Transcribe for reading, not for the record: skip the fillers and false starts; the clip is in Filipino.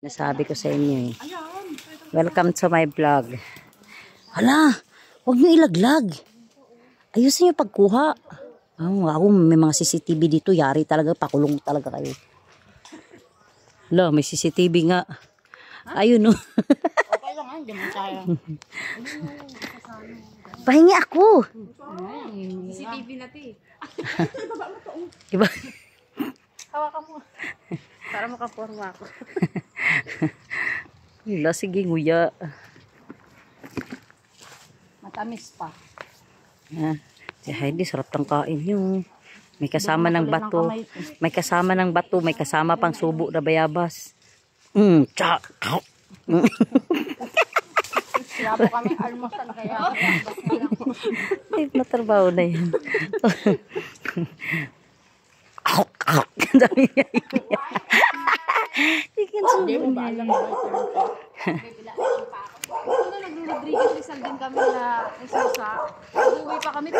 Nasabi ko sa inyo eh. Welcome to my vlog. Hala, huwag nyo ilaglag. Ayusin nyo pagkuha. Ako may mga CCTV dito. Yari talaga, pakulong talaga kayo. Hala, may CCTV nga. Ayun o. Okay lang ha, hindi mo tayo. Pahingi ako. CCTV na ito eh. Diba? Hawakan mo. Para makaporma ako. Hala, sige nguya. Matamis pa. Si Heidi, sarap ng kain nyo. May kasama ng bato. May kasama ng bato. May kasama pang subo na bayabas. Kaya po kami almusal kaya. Ay, natrabaho na yan. Dami niya ikiyak. Ikin subo niya. Nag-Rodriguez Rizal din kami na isa. Nag-uwi pa kami.